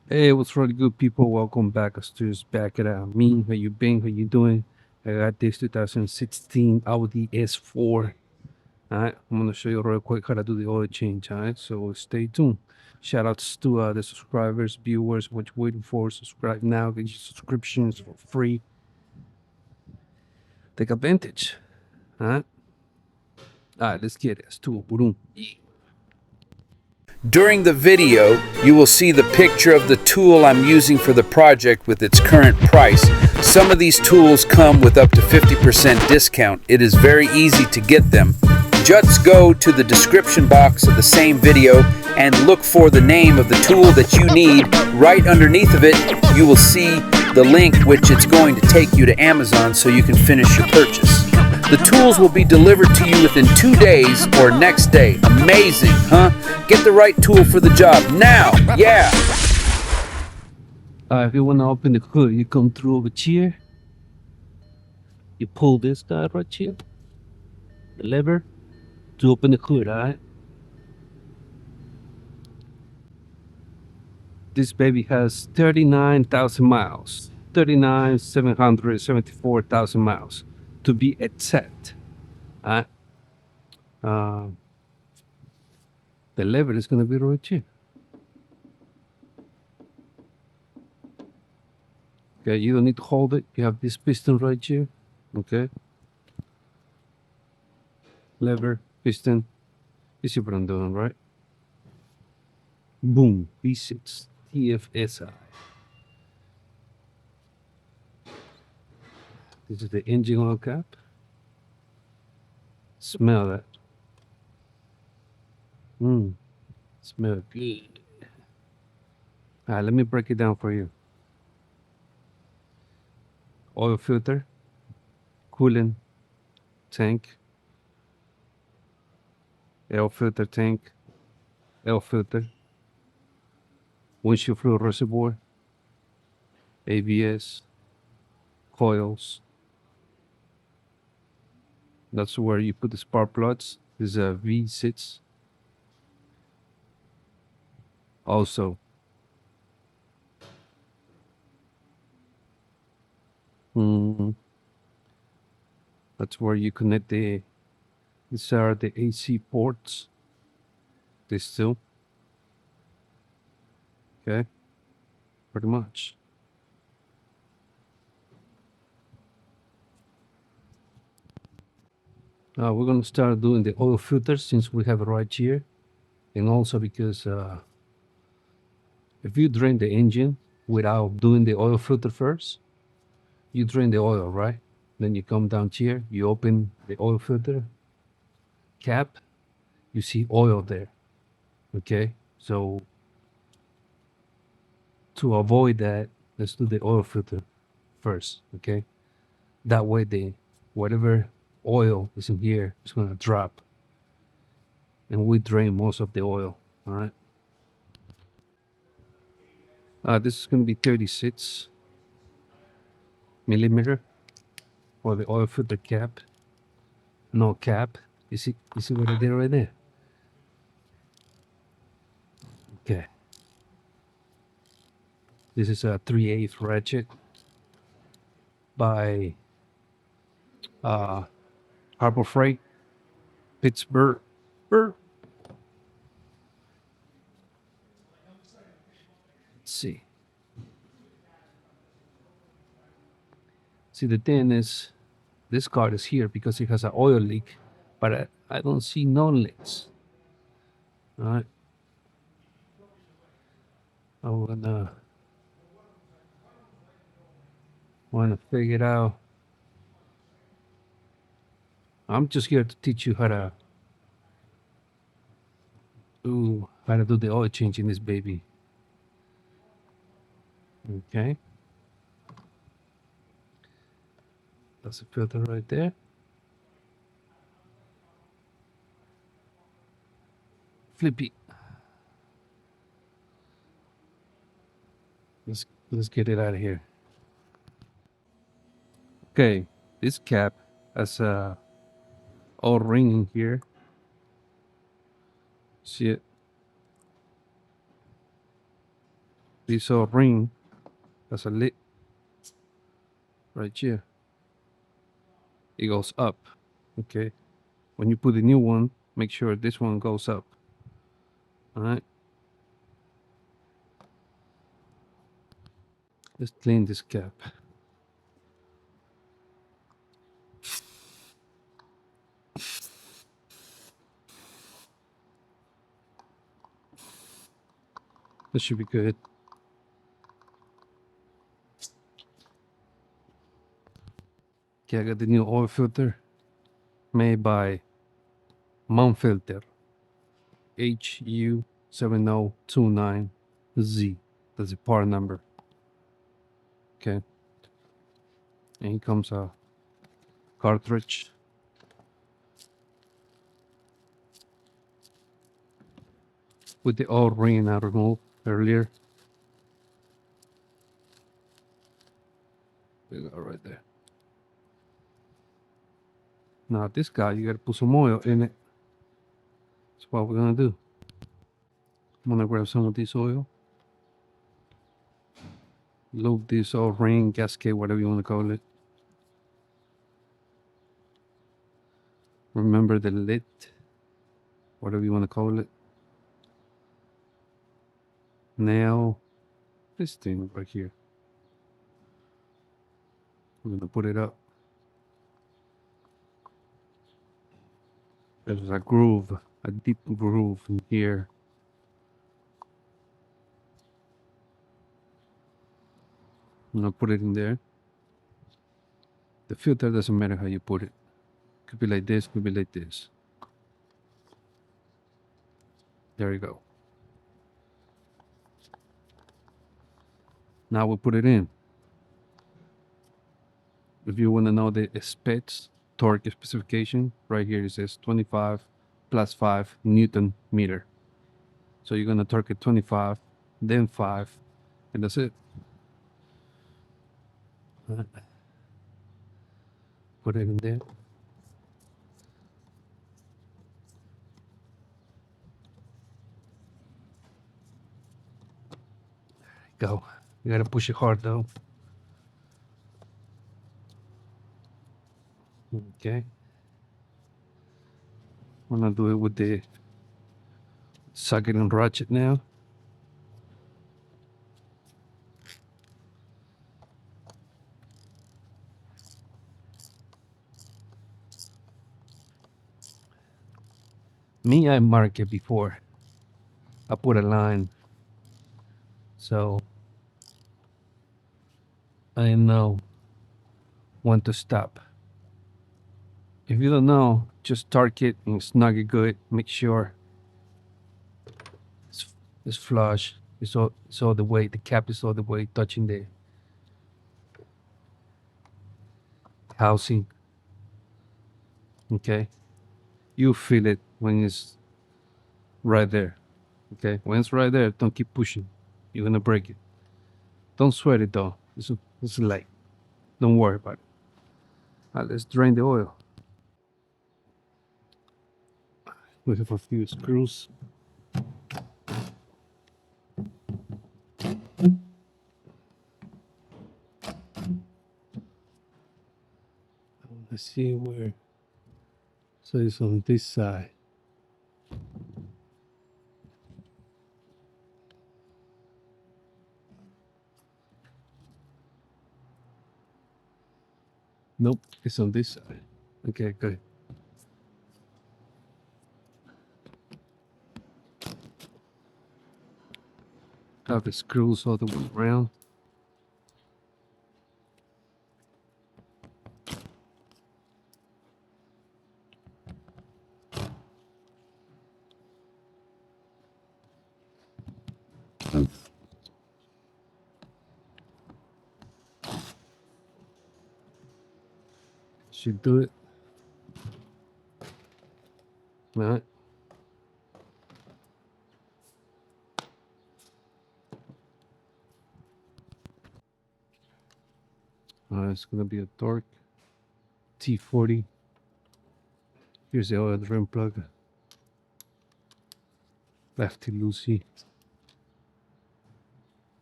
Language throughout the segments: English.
Hey, what's really good, people? Welcome back. Stu's back at me. How you been? How you doing? I got this 2016 Audi S4. All right, I'm gonna show you real quick how to do the oil change. All right, so stay tuned. Shout outs to the subscribers, viewers. What you waiting for? Subscribe now. Get your subscriptions for free. Take advantage. All right, let's get it. Stu, boom. During the video, you will see the picture of the tool I'm using for the project with its current price. Some of these tools come with up to 50% discount. It is very easy to get them. Just go to the description box of the same video and look for the name of the tool that you need. Right underneath of it, you will see the link which it's going to take you to Amazon so you can finish your purchase. The tools will be delivered to you within 2 days or next day. Amazing, huh? Get the right tool for the job now. Yeah. If you wanna open the hood, you come through over here. You pull this guy right here, the lever, to open the hood. All right. This baby has 39,000 miles, 39,774,000 miles to be exact. Uh, uh, the lever is going to be right here. Okay, you don't need to hold it. You have this piston right here. Okay, lever, piston. You see what I'm doing, right? Boom, V6, TFSI. This is the engine oil cap. Smell that. Smell good. All right, let me break it down for you. Oil filter, coolant tank, air filter tank, air filter, windshield fluid reservoir, ABS, coils. That's where you put the spark plugs. This is a V6. Also, mm, that's where you connect these are the AC ports. These two. Okay, pretty much. We're gonna start doing the oil filters since we have it right here, and also because if you drain the engine without doing the oil filter first, you drain the oil, right? Then you come down here, you open the oil filter cap, you see oil there. Okay, so to avoid that, let's do the oil filter first. Okay, that way the whatever oil is in here is gonna drop, and we drain most of the oil. All right. This is gonna be 36 millimeter for the oil filter cap. No cap. You see what I did right there? Okay. This is a 3/8 ratchet by Harbor Freight, Pittsburgh. Let's see. See, the thing is, this card is here because it has an oil leak, but I don't see no leaks. All right. I wanna figure it out. I'm just here to teach you how to do the oil change in this baby. Okay. That's a filter right there. Flippy. Let's get it out of here. Okay, this cap has a oil ring in here. See it? This old ring has a lid right here. It goes up. Okay. When you put a new one, make sure this one goes up. Alright. Let's clean this cap. That should be good. Okay, I got the new oil filter made by Mount Filter HU7029Z. That's the part number. Okay. And here comes a cartridge. With the old ring I removed earlier. We got right there. Now this guy, you gotta put some oil in it. That's what we're gonna do. I'm gonna grab some of this oil. Lube this old ring, gasket, whatever you wanna call it. Remember the lid, whatever you wanna call it. Now, this thing right here. I'm gonna put it up. There's a groove, a deep groove in here. I'm gonna put it in there. The filter doesn't matter how you put it. Could be like this, could be like this. There you go. Now we'll put it in. If you want to know the specs, torque specification, right here it says 25 plus 5 Newton meter. So you're gonna torque it 25, then 5, and that's it. Put it in there. Go. You gotta push it hard though. Okay. I'm gonna do it with the socket and ratchet now. Me, I mark it before. I put a line. So I know when to stop. If you don't know, just torque it and snug it good. Make sure it's flush. It's all the way. The cap is all the way touching the housing. Okay, you feel it when it's right there. Okay, when it's right there, don't keep pushing. You're gonna break it. Don't sweat it though. It's light. Don't worry about it. Let's drain the oil. We have a few screws. Let's see where. So it's on this side. Nope, it's on this side. Okay, good. Have the screws all the way around. Should do it. All right. It's gonna be a torque T40. Here's the oil drain plug. Lefty loosey.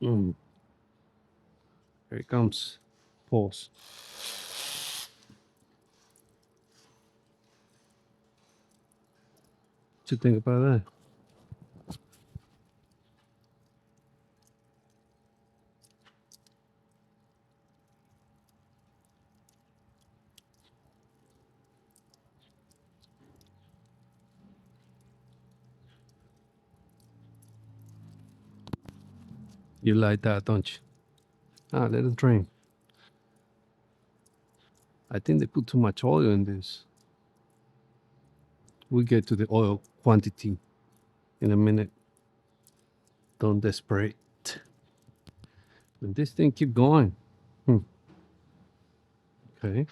Mm. Here it comes. Pause. What you think about that? You like that, don't you? Ah, let it drain. I think they put too much oil in this. We'll get to the oil quantity in a minute. Don't desperate. And this thing keep going. Okay.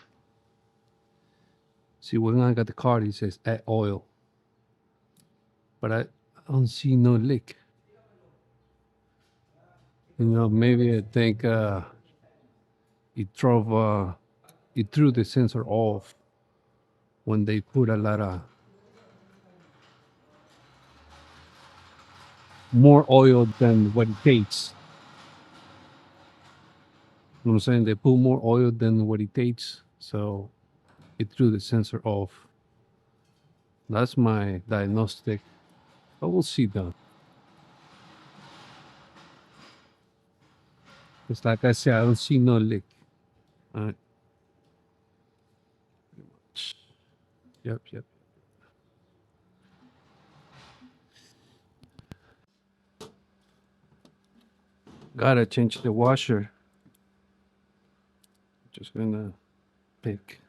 See, when I got the card, it says add oil. But I don't see no leak. You know, maybe I think it drove, it threw the sensor off when they put a lot of more oil than what it takes. You know what I'm saying? They put more oil than what it takes. So it threw the sensor off. That's my diagnostic. But we'll see though. It's like I said, I don't see no leak. All right. Yep, yep. Gotta change the washer. Just gonna pick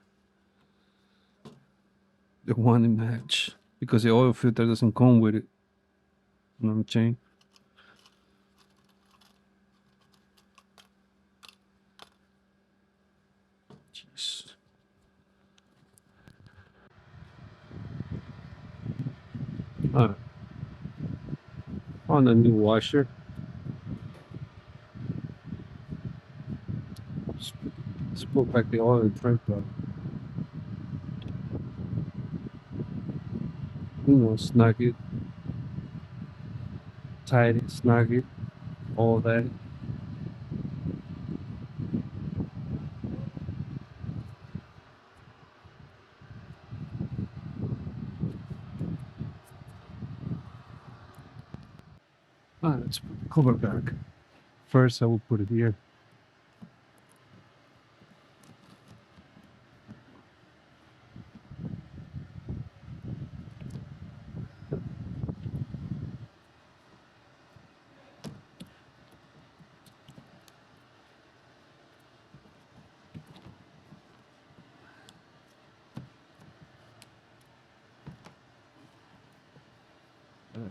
the one in match because the oil filter doesn't come with it. You know what I'm saying? Jeez. Alright. On a new washer. Let's put back the oil and try to, snug it, tight it, snug it, all that. Let's put the cover back. First, I will put it here.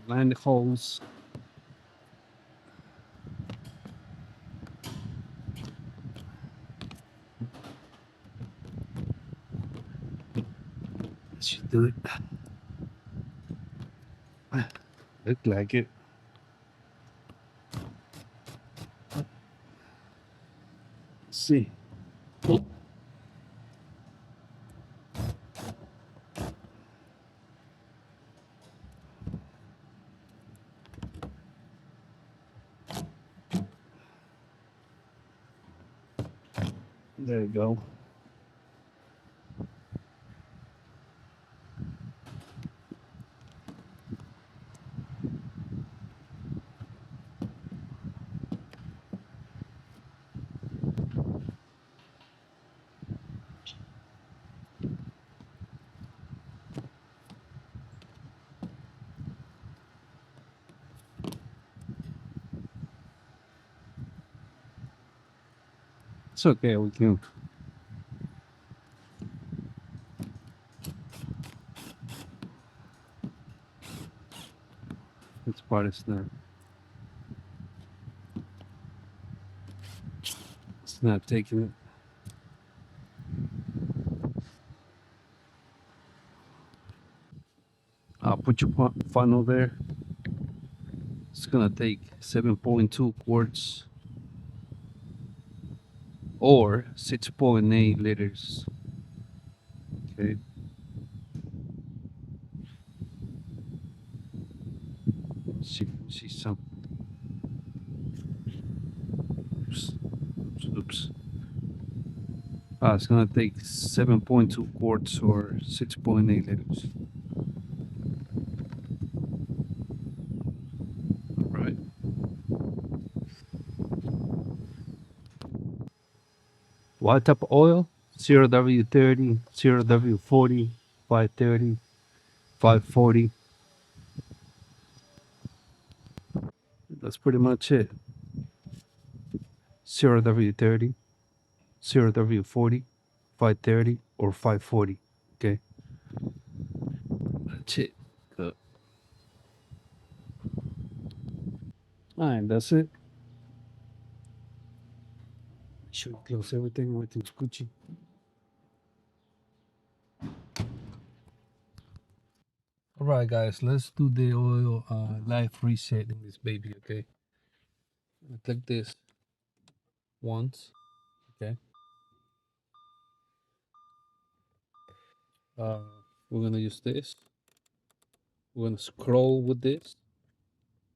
Line the holes. Let's just do it. Look like it. Let's see. There you go. It's okay, we can. It's part of snap. It's not taking it. I'll put your funnel there. It's gonna take 7.2 quarts or 6.8 liters. Okay. See some. It's gonna take 7.2 quarts or 6.8 liters. All right. What type of oil? 0W30, 0W40, 530, 540. That's pretty much it. 0W30, 0W40, 530, or 540. Okay. That's it. Good. Alright, that's it. Should close everything. Everything's Gucci. Alright, guys, let's do the oil life reset in this baby, okay? I click this once, okay? Uh, we're gonna use this. We're gonna scroll with this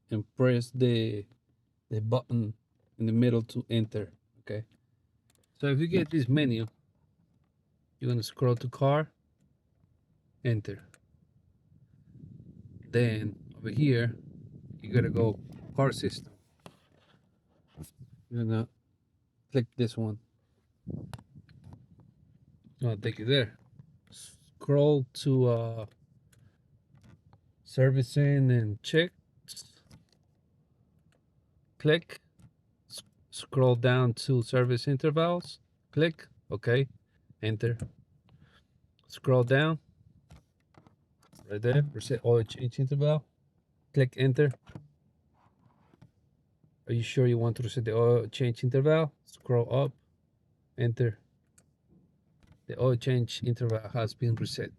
and press the button in the middle to enter, okay? So if you get this menu, you're gonna scroll to car, enter. Then over here, you gotta go car system. You're gonna click this one. I'll take you there. Scroll to servicing and check. Click. Scroll down to service intervals. Click. Okay. Enter. Scroll down. Right there. Reset oil change interval. Click enter. Are you sure you want to reset the oil change interval? Scroll up. Enter. The oil change interval has been reset.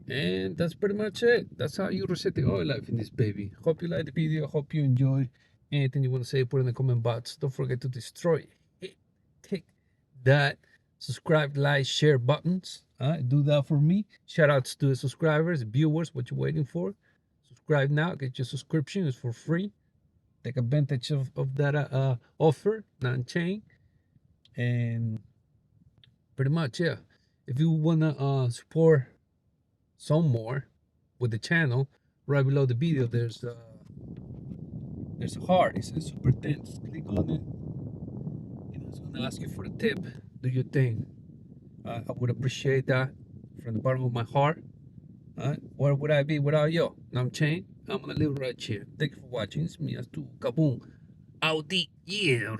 And that's pretty much it. That's how you reset the oil life in this baby. Hope you like the video. Hope you enjoy. Anything you want to say, put in the comment box. Don't forget to destroy it. Take that subscribe, like, share buttons. Do that for me. Shout outs to the subscribers, viewers. What you waiting for? Subscribe now. Get your subscription. It's for free. Take advantage of that offer, non-chain. And pretty much, yeah. If you wanna support some more with the channel, right below the video there's a heart. It says super thanks. Click on it. It's gonna ask you for a tip. Do your thing. I would appreciate that from the bottom of my heart. Where would I be without you? I'm Chain. I'm gonna live right here. Thank you for watching. It's me as tu kaboom. Audi, yeah.